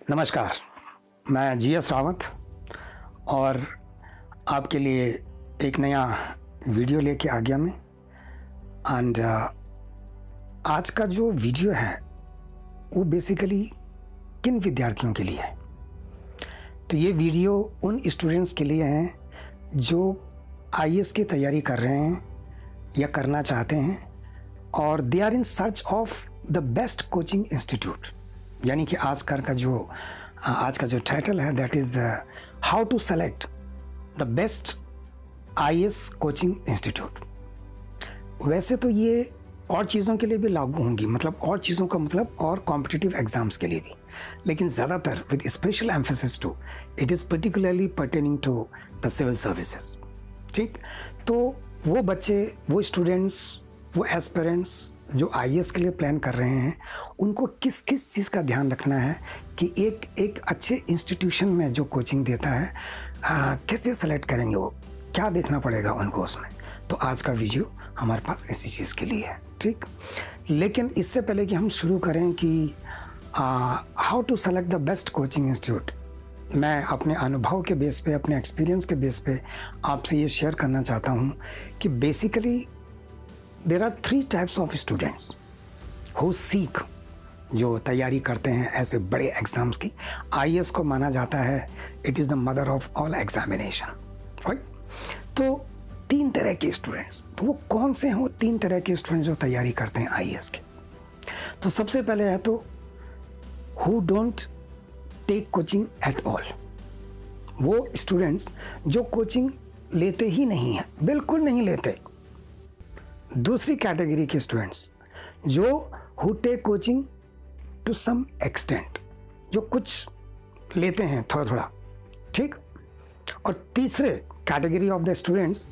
नमस्कार, मैं जीएस रावत और आपके लिए एक नया वीडियो लेके आ गया मैं। एंड आज का जो वीडियो है वो बेसिकली किन विद्यार्थियों के लिए है। तो ये वीडियो उन स्टूडेंट्स के लिए हैं जो आईएएस की तैयारी कर रहे हैं या करना चाहते हैं और they are in search of the best coaching institute. यानी कि आज का जो टाइटल है that is how to select the best IAS coaching institute. वैसे तो ये और चीज़ों के लिए भी लागू होंगी, मतलब और चीज़ों का मतलब और कॉम्पिटिटिव एग्जाम्स के लिए भी, लेकिन ज़्यादातर with special emphasis to it is particularly pertaining to the civil services. ठीक, तो वो बच्चे, वो स्टूडेंट्स, वो एस्पिरेंट्स जो आईएएस के लिए प्लान कर रहे हैं, उनको किस किस चीज़ का ध्यान रखना है कि एक अच्छे इंस्टीट्यूशन में जो कोचिंग देता है कैसे सेलेक्ट करेंगे, वो क्या देखना पड़ेगा उनको उसमें। तो आज का वीडियो हमारे पास इसी चीज़ के लिए है। ठीक, लेकिन इससे पहले कि हम शुरू करें कि how to select the best coaching institute, मैं अपने अनुभव के बेस पे, अपने एक्सपीरियंस के बेस पे आपसे ये शेयर करना चाहता हूँ कि basically there are 3 types of students who seek, जो तैयारी करते हैं ऐसे बड़े एग्ज़ाम्स की। आईएएस को माना जाता है it is the mother of all examination, right. तो 3 तरह के स्टूडेंट्स, तो वो कौन से हैं वो 3 तरह के स्टूडेंट्स जो तैयारी करते हैं आईएएस के। तो सबसे पहले है तो who don't take coaching at all, वो स्टूडेंट्स जो कोचिंग लेते ही नहीं हैं, बिल्कुल नहीं लेते। दूसरी कैटेगरी के स्टूडेंट्स जो who take coaching to some extent, जो कुछ लेते हैं थोड़ा थोड़ा, ठीक। और तीसरे category of the students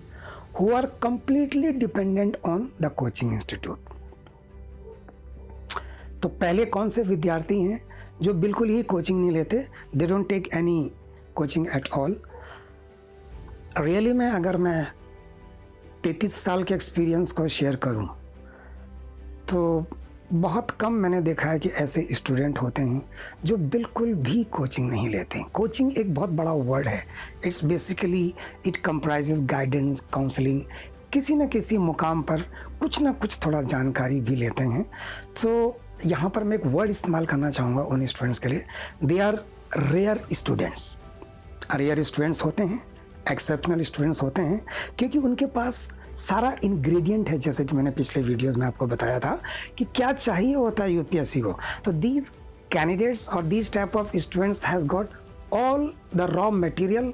who are completely dependent on the coaching institute. तो पहले कौन से विद्यार्थी हैं जो बिल्कुल ही कोचिंग नहीं लेते, they don't take any coaching at all. Really में अगर मैं 33 साल के एक्सपीरियंस को शेयर करूं तो बहुत कम मैंने देखा है कि ऐसे स्टूडेंट होते हैं जो बिल्कुल भी कोचिंग नहीं लेते हैं। कोचिंग एक बहुत बड़ा वर्ड है, it's basically it comprises guidance, counselling, किसी न किसी मुकाम पर कुछ ना कुछ थोड़ा जानकारी भी लेते हैं। तो यहाँ पर मैं एक वर्ड इस्तेमाल करना चाहूँगा उन स्टूडेंट्स के लिए, they are rare students. Rare students होते हैं, एक्सेप्शनल स्टूडेंट्स होते हैं, क्योंकि उनके पास सारा इंग्रेडिएंट है, जैसे कि मैंने पिछले वीडियोस में आपको बताया था कि क्या चाहिए होता है यूपीएससी को। तो दीज कैंडिडेट्स और these type of students has got all the raw material,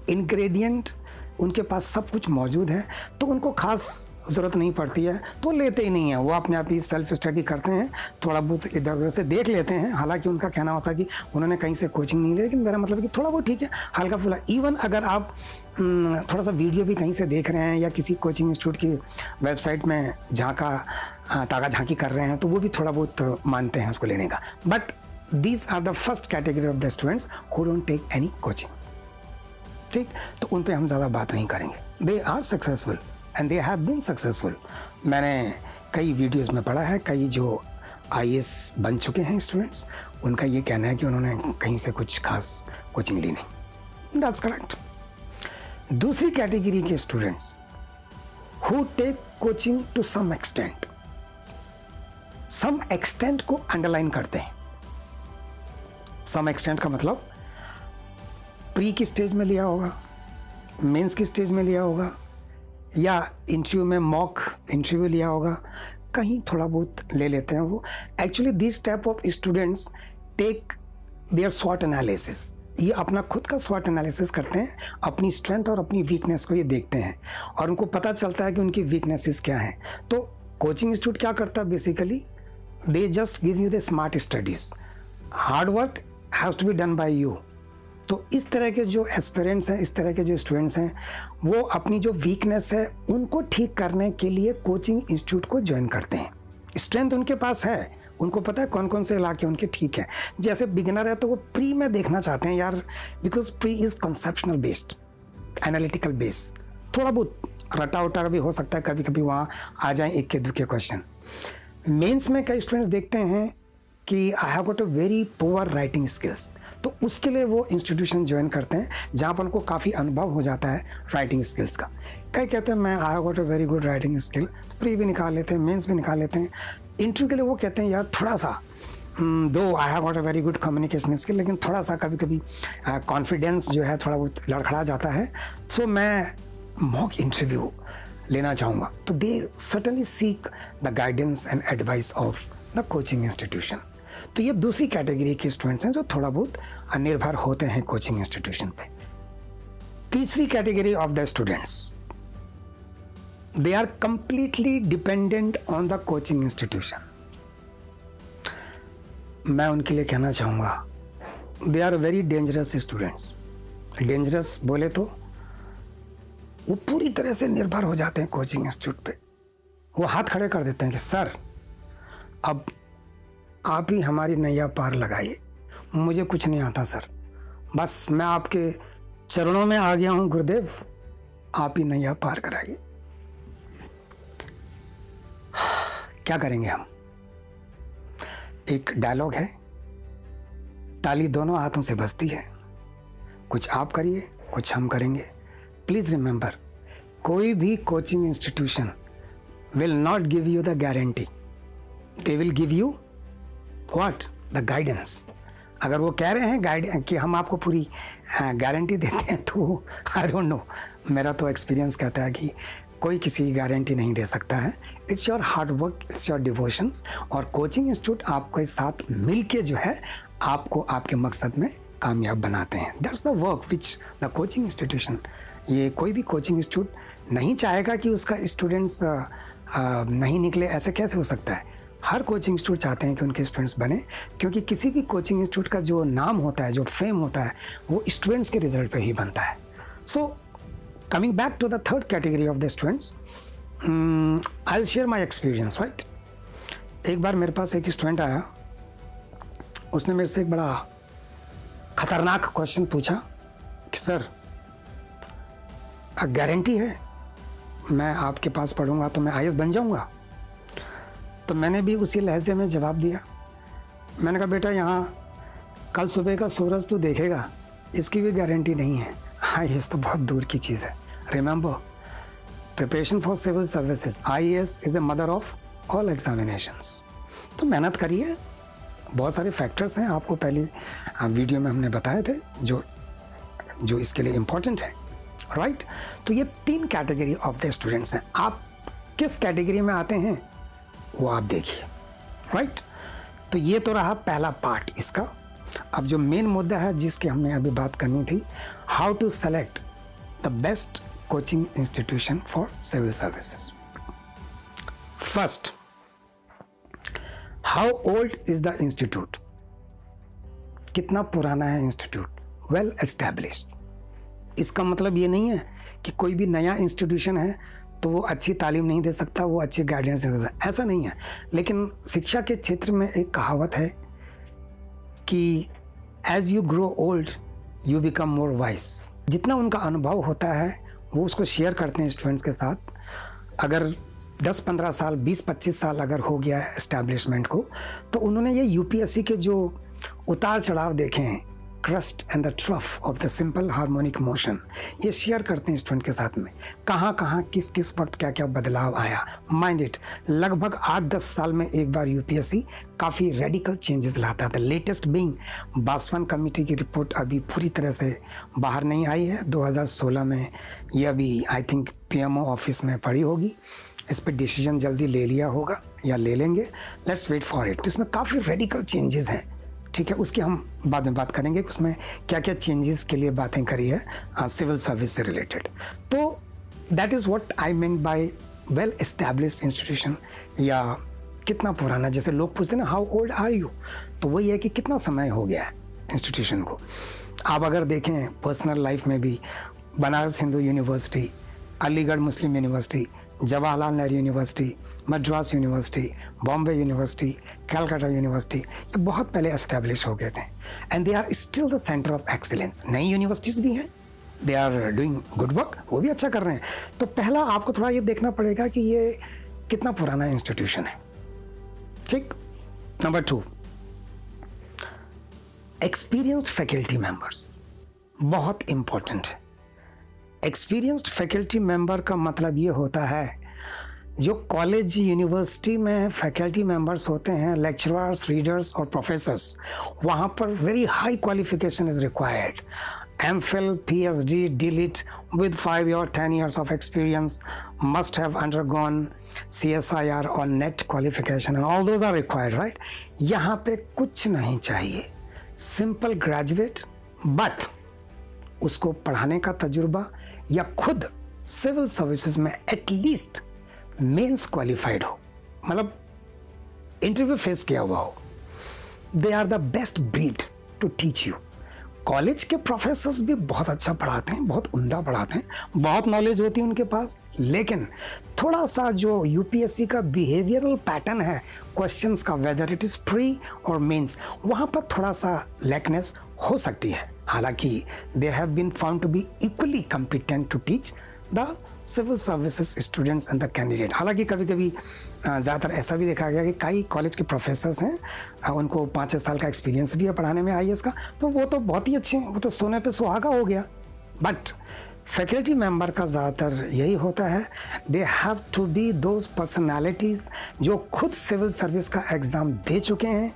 ingredient, उनके पास सब कुछ मौजूद है, तो उनको खास ज़रूरत नहीं पड़ती है, तो लेते ही नहीं है। वो अपने आप ही सेल्फ स्टडी करते हैं, थोड़ा बहुत इधर उधर से देख लेते हैं। हालांकि उनका कहना होता है कि उन्होंने कहीं से कोचिंग नहीं ली, लेकिन मेरा मतलब है कि थोड़ा बहुत ठीक है, हल्का फुल्का। इवन अगर आप थोड़ा सा वीडियो भी कहीं से देख रहे हैं या किसी कोचिंग इंस्टीट्यूट की वेबसाइट में ताका झांकी कर रहे हैं, तो वो भी थोड़ा बहुत मानते हैं उसको लेने का। But these are the first category of the students who don't take any coaching. ठीक, तो उन पे हम ज़्यादा बात नहीं करेंगे। They are successful and they have been successful. मैंने कई वीडियोस में पढ़ा है, कई जो आईएएस बन चुके हैं स्टूडेंट्स, उनका ये कहना है कि उन्होंने कहीं से कुछ खास कोचिंग ली नहीं। That's correct. दूसरी कैटेगरी के students who take coaching to some extent, some extent को अंडरलाइन करते हैं। सम एक्सटेंट का मतलब प्री की स्टेज में लिया होगा, मेंस की स्टेज में लिया होगा, या इंटरव्यू में मॉक इंटरव्यू लिया होगा, कहीं थोड़ा बहुत ले लेते हैं वो। Actually this type of students take their स्वॉट एनालिसिस, ये अपना खुद का स्वॉट एनालिसिस करते हैं, अपनी स्ट्रेंथ और अपनी वीकनेस को ये देखते हैं और उनको पता चलता है कि उनकी वीकनेसेस क्या हैं। तो कोचिंग इंस्टीट्यूट क्या करता है basically, they just give you the smart studies, hard work has to be done by you. तो इस तरह के जो एस्पिरेंट्स हैं, इस तरह के जो स्टूडेंट्स हैं, वो अपनी जो वीकनेस है उनको ठीक करने के लिए कोचिंग इंस्टीट्यूट को ज्वाइन करते हैं। स्ट्रेंथ उनके पास है, उनको पता है कौन कौन से इलाके उनके ठीक हैं। जैसे बिगिनर है तो वो प्री में देखना चाहते हैं यार, because pre is conceptional based, analytical based, थोड़ा बहुत रटा उटा भी हो सकता है, कभी कभी वहाँ आ जाए एक के दुके क्वेश्चन। मेंस में कई स्टूडेंट्स देखते हैं कि I have got a very poor writing skills, तो उसके लिए वो इंस्टीट्यूशन ज्वाइन करते हैं जहाँ पर उनको काफ़ी अनुभव हो जाता है राइटिंग स्किल्स का। कई कहते हैं मैं I have got a very good writing skill, pre भी निकाल लेते हैं, मेंस भी निकाल लेते हैं। इंटरव्यू के लिए वो कहते हैं यार थोड़ा सा दो I have got a very good communication skill, लेकिन थोड़ा सा कभी कभी कॉन्फिडेंस जो है थोड़ा बहुत लड़खड़ा जाता है, सो मैं मॉक इंटरव्यू लेना चाहूँगा। तो they certainly seek the guidance and advice of the coaching institution. तो ये दूसरी कैटेगरी के स्टूडेंट्स हैं जो थोड़ा बहुत निर्भर होते हैं कोचिंग इंस्टीट्यूशन पे। तीसरी category of the students, they are completely dependent on the coaching institution. मैं उनके लिए कहना चाहूँगा they are very dangerous students. Dangerous बोले तो वो पूरी तरह से निर्भर हो जाते हैं कोचिंग इंस्टीट्यूट पे। वो हाथ खड़े कर देते हैं कि सर अब आप ही हमारी नैया पार लगाइए, मुझे कुछ नहीं आता सर, बस मैं आपके चरणों में आ गया हूँ गुरुदेव, आप ही नैया पार कराइए। क्या करेंगे हम? एक डायलॉग है, ताली दोनों हाथों से बजती है, कुछ आप करिए कुछ हम करेंगे। प्लीज रिमेंबर, कोई भी coaching institution will not give you the guarantee, they will give you what? The guidance. अगर वो कह रहे हैं गाइड कि हम आपको पूरी गारंटी देते हैं, तो आई डोंट नो, मेरा तो एक्सपीरियंस कहता है कि कोई किसी की गारंटी नहीं दे सकता है। It's your hard work, it's your devotions, और कोचिंग इंस्टीट्यूट आपके साथ मिलके जो है आपको आपके मकसद में कामयाब बनाते हैं। That's the work which the coaching institution. ये कोई भी कोचिंग इंस्टीट्यूट नहीं चाहेगा कि उसका स्टूडेंट्स नहीं निकले, ऐसे कैसे हो सकता है? हर कोचिंग इंस्टीट्यूट चाहते हैं कि उनके स्टूडेंट्स बने, क्योंकि किसी भी कोचिंग इंस्टीट्यूट का जो नाम होता है, जो फेम होता है, वो स्टूडेंट्स के रिजल्ट पे ही बनता है। So coming back to the third category of the students, I will share my experience, right. एक बार मेरे पास एक स्टूडेंट आया, उसने मेरे से एक बड़ा खतरनाक क्वेश्चन पूछा कि सर गारंटी है मैं आपके पास पढ़ूंगा तो मैं आईएएस बन जाऊंगा? तो मैंने भी उसी लहजे में जवाब दिया। मैंने कहा बेटा, यहाँ कल सुबह का सूरज तो देखेगा, इसकी भी गारंटी नहीं है। आईएएस तो बहुत दूर की चीज़ है। Remember, preparation for civil services, IAS is a mother of all examinations. तो मेहनत करिए, बहुत सारे फैक्टर्स हैं, आपको पहले वीडियो में हमने बताए थे जो इसके लिए इम्पोर्टेंट है, राइट। तो ये 3 कैटेगरी ऑफ द स्टूडेंट्स हैं। आप किस कैटेगरी में आते हैं वो आप देखिए, राइट। तो ये तो रहा पहला पार्ट इसका। अब जो मेन मुद्दा है जिसकी हमने अभी बात करनी थी, how to select the best coaching institution for civil services. First, how old is the institute? कितना पुराना है इंस्टीट्यूट? Well established. इसका मतलब ये नहीं है कि कोई भी नया इंस्टीट्यूशन है तो वो अच्छी तालीम नहीं दे सकता, वो अच्छी गाइडेंस नहीं दे सकता, ऐसा नहीं है। लेकिन शिक्षा के क्षेत्र में एक कहावत है कि as you grow old you become more wise. जितना उनका अनुभव होता है वो उसको शेयर करते हैं स्टूडेंट्स के साथ। अगर 10-15 साल, 20-25 साल अगर हो गया है एस्टैब्लिशमेंट को, तो उन्होंने ये यूपीएससी के जो उतार चढ़ाव देखे हैं, crust and the trough of the simple harmonic motion, ये शेयर करते हैं स्टूडेंट के साथ में। कहाँ कहाँ किस किस वक्त क्या क्या बदलाव आया। माइंड इट, लगभग 8-10 साल में एक बार यूपीएससी काफ़ी रेडिकल चेंजेस लाता था। लेटेस्ट बीइंग बासवान कमेटी की रिपोर्ट अभी पूरी तरह से बाहर नहीं आई है, 2016 में ये अभी आई थिंक पीएमओ ऑफिस में पड़ी होगी। इस पर डिसीजन जल्दी ले लिया होगा या ले लेंगे, लेट्स वेट फॉर इट। इसमें काफ़ी रेडिकल चेंजेस हैं, ठीक है, उसकी हम बाद में बात करेंगे कि उसमें क्या क्या चेंजेस के लिए बातें करी है सिविल सर्विस से रिलेटेड। तो that is what I mean by well established institution, या कितना पुराना। जैसे लोग पूछते हैं ना हाउ ओल्ड आर यू, तो वही है कि कितना समय हो गया है इंस्टीट्यूशन को। आप अगर देखें पर्सनल लाइफ में भी, Banaras Hindu university, Aligarh Muslim university, Jawaharlal Nehru university, Madras university, Bombay university, Calcutta university, ये बहुत पहले एस्टैब्लिश हो गए थे and they are still the centre of excellence. नई यूनिवर्सिटीज़ भी हैं, they are doing good work, वो भी अच्छा कर रहे हैं। तो पहला आपको थोड़ा ये देखना पड़ेगा कि ये कितना पुराना इंस्टीट्यूशन है, ठीक। Number 2, how old is the institute? कितना पुराना है इंस्टीट्यूशन? Well established. इसका मतलब ये नहीं है कि कोई भी नया इंस्टीट्यूशन है तो वो अच्छी तालीम नहीं दे सकता, वो अच्छी गाइडेंस नहीं दे सकता, ऐसा नहीं है। लेकिन शिक्षा के क्षेत्र में एक कहावत है कि as you grow old you become more wise. जितना उनका अनुभव होता है वो उसको शेयर करते हैं स्टूडेंट्स के साथ में। अगर 10-15 साल, 20-25 साल अगर हो गया है एस्टैब्लिशमेंट को, तो उन्होंने ये यूपीएससी के जो उतार चढ़ाव देखे हैं, crust and the trough of the simple harmonic motion, ये शेयर करते हैं स्टूडेंट के साथ में। नंबर 2, एक्सपीरियंस्ड फैकल्टी मेंबर्स बहुत इंपॉर्टेंट है। एक्सपीरियंस्ड फैकल्टी मेंबर का मतलब ये होता है जो कॉलेज यूनिवर्सिटी में फैकल्टी मेंबर्स होते हैं, लेक्चरर्स, रीडर्स और प्रोफेसर्स, वहाँ पर very high qualification is required. MPhil, PhD, DLit with 5 or 10 years of experience must have undergone CSIR or NET qualification and all those are required, right? यहाँ पे कुछ नहीं चाहिए, सिंपल ग्रेजुएट, बट उसको पढ़ाने का तजुर्बा या खुद सिविल सर्विसेज में एटलीस्ट मेंस क्वालिफाइड हो, मतलब इंटरव्यू फेस किया हुआ हो। They are the best breed to teach you. College के प्रोफेसर्स भी बहुत अच्छा पढ़ाते हैं, बहुत उम्दा पढ़ाते हैं, बहुत नॉलेज होती है उनके पास, लेकिन थोड़ा सा जो यूपीएससी का बिहेवियरल पैटर्न है क्वेश्चंस का, वेदर इट इज प्री और मेंस, वहाँ पर थोड़ा सा लैकनेस हो सकती है। हालांकि they have been found to be equally competent to teach the civil services students and the candidate. हालांकि कभी कभी ज़्यादातर ऐसा भी देखा गया कि कई कॉलेज के प्रोफेसर्स हैं, उनको 5-6 साल का एक्सपीरियंस भी है पढ़ाने में IAS का, तो वो तो बहुत ही अच्छे हैं, वो तो सोने पे सुहागा हो गया। बट फैकल्टी मेंबर का ज़्यादातर यही होता है, they have to be those personalities जो खुद सिविल सर्विस का एग्ज़ाम दे चुके हैं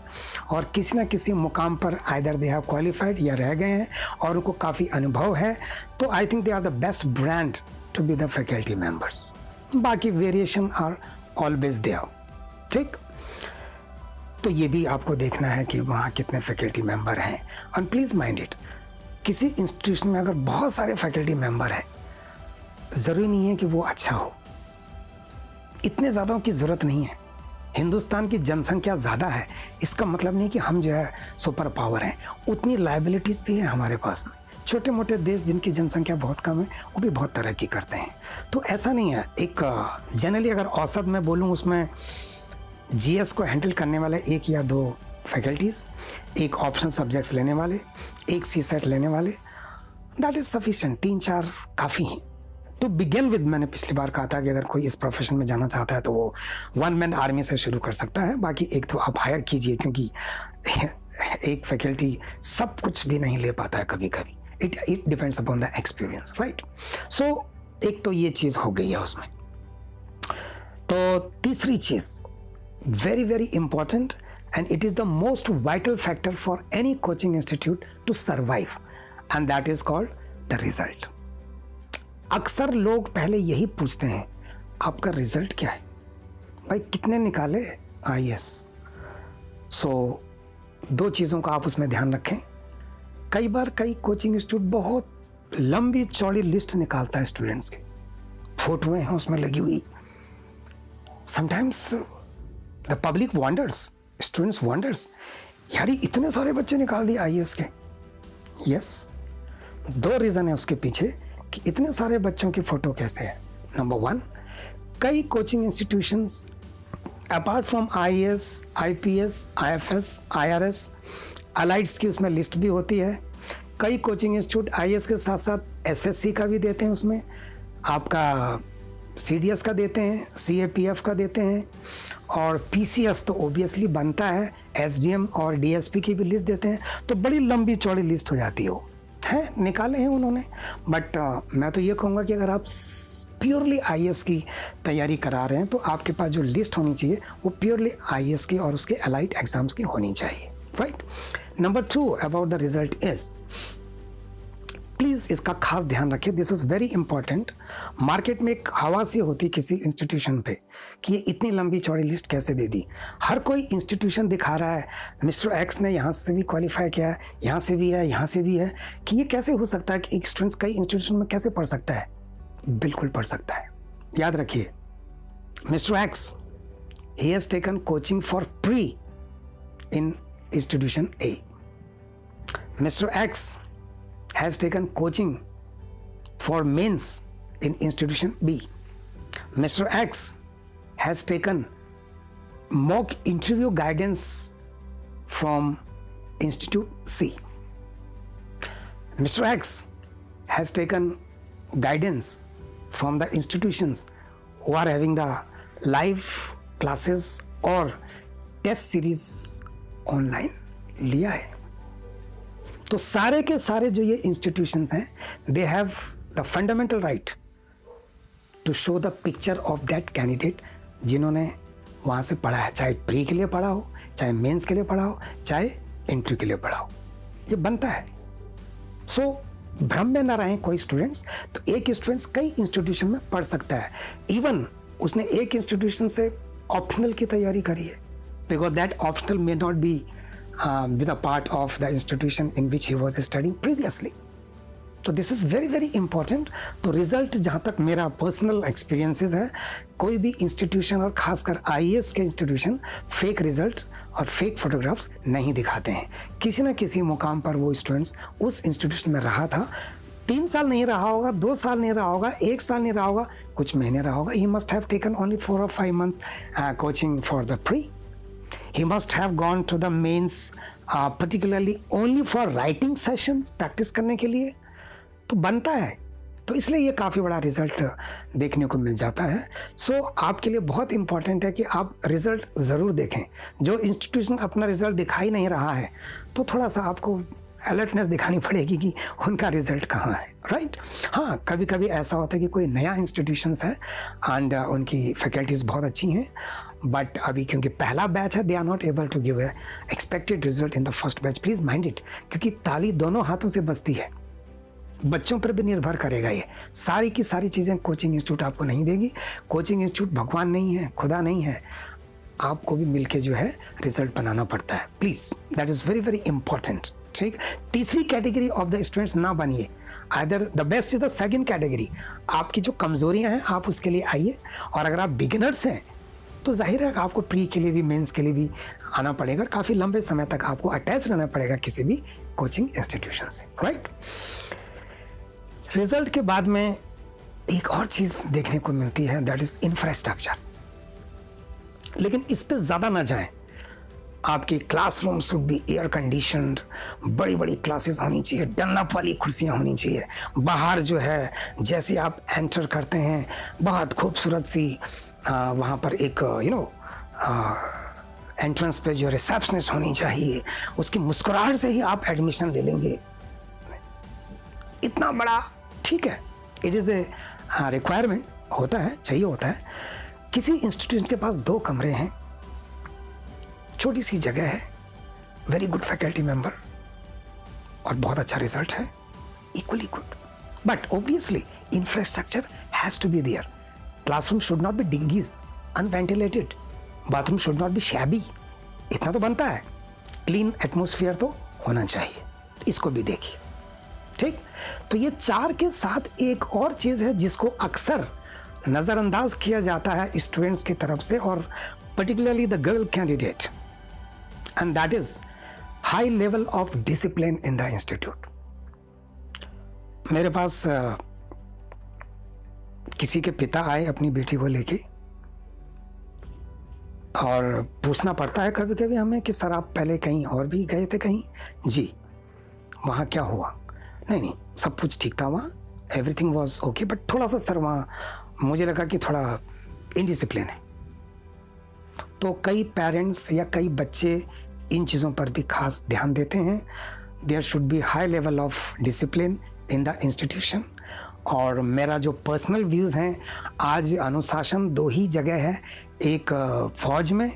और किसी न किसी मुकाम पर आइदर दे हैव क्वालिफाइड या रह गए हैं और उनको काफ़ी अनुभव है। तो I think they are the best brand to be the faculty members. बाकी वेरिएशन आर ऑलवेज देयर, ठीक। तो ये भी आपको देखना है कि वहाँ कितने फैकल्टी मेंबर हैं। एंड प्लीज़ माइंड इट, किसी इंस्टीट्यूशन में अगर बहुत सारे फैकल्टी मेंबर हैं, ज़रूरी नहीं है कि वो अच्छा हो, इतने ज़्यादा की ज़रूरत नहीं है। हिंदुस्तान की जनसंख्या ज़्यादा है, इसका मतलब नहीं कि हम जो है सुपर पावर हैं, उतनी लाइबिलिटीज़ भी हैं हमारे पास में। छोटे मोटे देश जिनकी जनसंख्या बहुत कम है वो भी बहुत तरक्की करते हैं। तो ऐसा नहीं है, एक जनरली अगर औसत में बोलूँ उसमें GS को हैंडल करने वाले 1 या 2 फैकल्टीज़, एक ऑप्शनल सब्जेक्ट्स लेने वाले, एक CSET लेने वाले, दैट इज़ सफिशिएंट। 3-4 काफ़ी हैं टू बिगिन विद। मैंने पिछली बार कहा था कि अगर कोई इस प्रोफेशन में जाना चाहता है तो वो 1 मैन आर्मी से शुरू कर सकता है, बाकी 1-2 आप हायर कीजिए, क्योंकि एक फैकल्टी सब कुछ भी नहीं ले पाता है कभी कभी। It depends upon the experience, right. So एक तो ये चीज़ हो गई है उसमें। तो तीसरी चीज़ very very important and it is the most vital factor for any coaching institute to survive, and that is called the result. अक्सर लोग पहले यही पूछते हैं, आपका रिजल्ट क्या है भाई, कितने निकाले IAS। सो 2 चीज़ों का आप उसमें ध्यान रखें। कई बार कई कोचिंग इंस्टीट्यूट बहुत लंबी चौड़ी लिस्ट निकालता है स्टूडेंट्स के, फोटोएं हैं उसमें लगी हुई। Sometimes the public wonders, students wonders, यार इतने सारे बच्चे निकाल दिए IAS के। यस, 2 रीज़न है उसके पीछे कि इतने सारे बच्चों की फ़ोटो कैसे है। नंबर 1, कई coaching institutions apart from IAS, IPS, IFS, IRS, अलाइड्स की उसमें लिस्ट भी होती है। कई कोचिंग इंस्टीट्यूट IAS के साथ साथ SSC का भी देते हैं, उसमें आपका CDS का देते हैं, CAPF का देते हैं, और PCS तो ओबियसली बनता है, SDM और DSP की भी लिस्ट देते हैं। तो बड़ी लंबी चौड़ी लिस्ट हो जाती है निकाले हैं उन्होंने। बट मैं तो ये कहूँगा कि अगर आप प्योरली IAS की तैयारी करा रहे हैं तो आपके पास जो लिस्ट होनी चाहिए वो प्योरली IAS की और उसके अलाइड एग्जाम्स की होनी चाहिए, right. Number 2 about the result is, please इसका खास ध्यान रखिए, this is very important. Market में एक हवा सी होती किसी इंस्टीट्यूशन पे कि ये इतनी लंबी चौड़ी लिस्ट कैसे दे दी। हर कोई इंस्टीट्यूशन दिखा रहा है मिस्टर एक्स ने यहाँ से भी क्वालिफाई किया है, यहाँ से भी है, यहाँ से भी है, कि ये कैसे हो सकता है कि एक स्टूडेंट्स कई इंस्टीट्यूशन में कैसे पढ़ सकता है। बिल्कुल पढ़ सकता है। याद रखिए, mister x he has taken coaching for pre in institution A. Mr. X has taken coaching for mains in institution B. Mr. X has taken mock interview guidance from institute C. Mr. X has taken guidance from the institutions who are having the live classes or test series online लिया है। तो सारे के सारे जो ये institutions हैं, they have the fundamental right to show the picture of that candidate जिन्होंने वहाँ से पढ़ा है, चाहे प्री के लिए पढ़ा हो, चाहे मेंस के लिए पढ़ा हो, चाहे इंटरव्यू के लिए पढ़ा हो, ये बनता है। सो भ्रम में ना रहें कोई स्टूडेंट्स। तो एक स्टूडेंट्स कई इंस्टीट्यूशन में पढ़ सकता है, इवन उसने एक इंस्टीट्यूशन से ऑप्शनल की तैयारी करी है, because that optional may not be with a part of the institution in which he was studying previously. तो this is very very important. तो रिजल्ट, जहाँ तक मेरा पर्सनल एक्सपीरियंसेस है, कोई भी इंस्टीट्यूशन और खासकर आईएएस के इंस्टीट्यूशन फेक रिजल्ट और फेक फोटोग्राफ्स नहीं दिखाते हैं। किसी न किसी मुकाम पर वो स्टूडेंट्स उस इंस्टीट्यूशन में रहा था, 3 साल नहीं रहा होगा, 2 साल नहीं रहा होगा, 1 साल नहीं रहा होगा, कुछ महीने रहा होगा। He must have taken only 4 or 5 months coaching for the pre. He must have gone to the mains particularly only for writing sessions, practice करने के लिए। तो बनता है, तो इसलिए ये काफ़ी बड़ा रिजल्ट देखने को मिल जाता है। सो आपके लिए बहुत इंपॉर्टेंट है कि आप रिजल्ट ज़रूर देखें। जो इंस्टीट्यूशन अपना रिजल्ट दिखा ही नहीं रहा है, तो थोड़ा सा आपको अलर्टनेस दिखानी पड़ेगी कि उनका रिजल्ट कहाँ है, राइट। हाँ, कभी कभी ऐसा होता है कि कोई नया इंस्टीट्यूशंस है एंड उनकी फैकल्टीज़ बहुत अच्छी हैं, बट अभी क्योंकि पहला बैच है, they are not able to give expected result in the first batch. Please mind it, क्योंकि ताली दोनों हाथों से बजती है, बच्चों पर भी निर्भर करेगा। ये सारी की सारी चीज़ें कोचिंग इंस्टीट्यूट आपको नहीं देगी। कोचिंग इंस्टीट्यूट भगवान नहीं है, खुदा नहीं है, आपको भी मिलके जो है रिजल्ट बनाना पड़ता है। Please, that is very very important, ठीक। तीसरी कैटेगरी ऑफ द स्टूडेंट्स ना बनिए। Either the best is the second category. आपकी जो कमजोरियां हैं आप उसके लिए आइए, और अगर आप बिगिनर्स हैं तो जाहिर है आपको प्री के लिए भी, मेंस के लिए भी आना पड़ेगा, और काफ़ी लंबे समय तक आपको अटैच रहना पड़ेगा किसी भी कोचिंग इंस्टीट्यूशन से, राइट। रिजल्ट के बाद में एक और चीज़ देखने को मिलती है, दैट इज़ इंफ्रास्ट्रक्चर। लेकिन इस पे ज़्यादा ना जाएं। आपके classroom should be air conditioned, बड़ी बड़ी क्लासेस होनी चाहिए, डनअप वाली कुर्सियाँ होनी चाहिए। बाहर जो है, जैसे आप एंटर करते हैं, बहुत खूबसूरत सी वहाँ पर एक एंट्रेंस पे जो रिसेप्शनिस्ट होनी चाहिए, उसकी मुस्कुराहट से ही आप एडमिशन ले लेंगे। इतना बड़ा, ठीक है, इट इज़ ए रिक्वायरमेंट, होता है, चाहिए होता है। किसी इंस्टीट्यूशन के पास 2 कमरे हैं, छोटी सी जगह है, वेरी गुड फैकल्टी मेंबर, और बहुत अच्छा रिजल्ट है, equally good, but obviously infrastructure has to be there. Classroom should not be dingy, unventilated, bathroom should not be shabby, इतना तो बनता है। क्लीन एटमोसफियर तो होना चाहिए, इसको भी देखिए, ठीक। तो ये 4 के साथ एक और चीज़ है जिसको अक्सर नज़रअंदाज किया जाता है स्टूडेंट्स की तरफ से, और particularly the girl candidate, and that is high level of discipline in the institute. मेरे पास किसी के पिता आए अपनी बेटी को लेके, और पूछना पड़ता है कभी कभी हमें कि सर आप पहले कहीं और भी गए थे कहीं? जी। वहाँ क्या हुआ? नहीं, सब कुछ ठीक था वहाँ, एवरीथिंग वॉज ओके, बट थोड़ा सा सर वहाँ मुझे लगा कि थोड़ा इनडिसिप्लिन है। तो कई पेरेंट्स या कई बच्चे इन चीज़ों पर भी खास ध्यान देते हैं। There should be high level of discipline in the institution. और मेरा जो पर्सनल व्यूज़ हैं, आज अनुशासन 2 ही जगह है, एक फौज में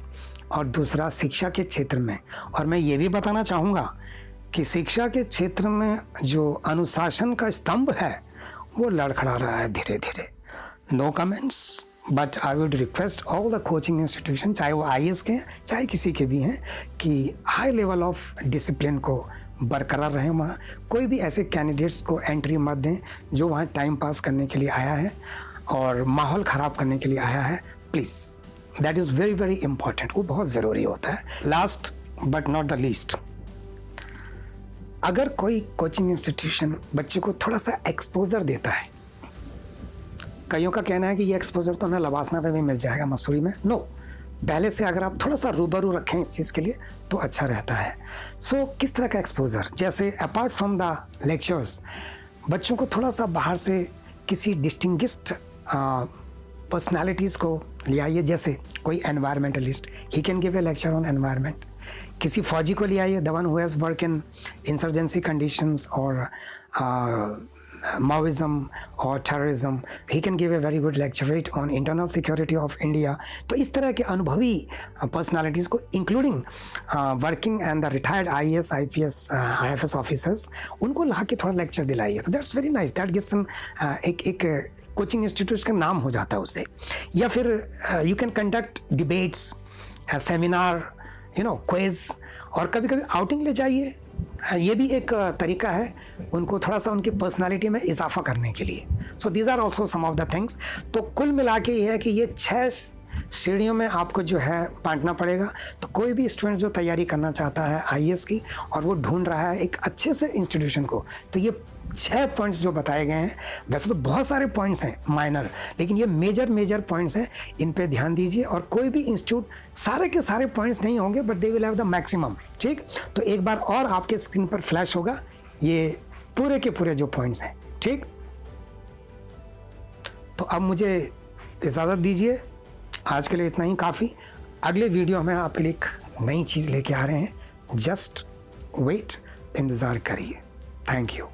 और दूसरा शिक्षा के क्षेत्र में। और मैं ये भी बताना चाहूँगा कि शिक्षा के क्षेत्र में जो अनुशासन का स्तंभ है वो लड़खड़ा रहा है धीरे धीरे। No comments, but I would request all the coaching institution, चाहे वो आईएएस के हैं चाहे किसी के भी हैं, कि हाई लेवल ऑफ डिसिप्लिन को बरकरार रहें। वहाँ कोई भी ऐसे कैंडिडेट्स को एंट्री मत दें जो वहाँ टाइम पास करने के लिए आया है और माहौल ख़राब करने के लिए आया है। Please, that is very very important, वो बहुत ज़रूरी होता है। Last but not the least, अगर कोई कोचिंग इंस्टीट्यूशन बच्चे को थोड़ा सा एक्सपोजर देता है, कईयों का कहना है कि ये एक्सपोजर तो हमें लवासना पे भी मिल जाएगा, मसूरी में। नो, पहले से अगर आप थोड़ा सा रूबरू रखें इस चीज़ के लिए तो अच्छा रहता है। सो किस तरह का एक्सपोजर? जैसे अपार्ट फ्रॉम द लेक्चर्स, बच्चों को थोड़ा सा बाहर से किसी डिस्टिंग्विश्ड पर्सनालिटीज़ को ले आइए। जैसे कोई environmentalist, he can give a lecture on environment. किसी फौजी को ले आइए, the one who has work in insurgency conditions और Maoism or terrorism, he can give a very good lecturate on internal security of India. तो इस तरह के अनुभवी पर्सनालिटीज़ को including working and the retired IAS IPS IFS officers, उनको ला के थोड़ा लेक्चर दिलाइए, तो that's very nice. That gives some एक कोचिंग इंस्टीट्यूट का नाम हो जाता है उससे। या फिर you can conduct debates, seminar, quiz, और कभी कभी आउटिंग ले जाइए। ये भी एक तरीका है उनको थोड़ा सा उनकी पर्सनालिटी में इजाफा करने के लिए। So these are also some of the things. तो कुल मिला के ये है कि ये 6 श्रेणियों में आपको जो है बांटना पड़ेगा। तो कोई भी स्टूडेंट जो तैयारी करना चाहता है IAS की और वो ढूंढ रहा है एक अच्छे से इंस्टीट्यूशन को, तो ये 6 पॉइंट्स जो बताए गए हैं, वैसे तो बहुत सारे पॉइंट्स हैं माइनर, लेकिन ये मेजर पॉइंट्स हैं, इन पे ध्यान दीजिए। और कोई भी इंस्टीट्यूट सारे के सारे पॉइंट्स नहीं होंगे, but they will have the maximum. ठीक, तो एक बार और आपके स्क्रीन पर फ्लैश होगा ये पूरे के पूरे जो पॉइंट्स हैं। ठीक, तो अब मुझे इजाज़त दीजिए, आज के लिए इतना ही काफ़ी। अगले वीडियो में आपके लिए एक नई चीज़ लेके आ रहे हैं, जस्ट वेट, इंतज़ार करिए। Thank you.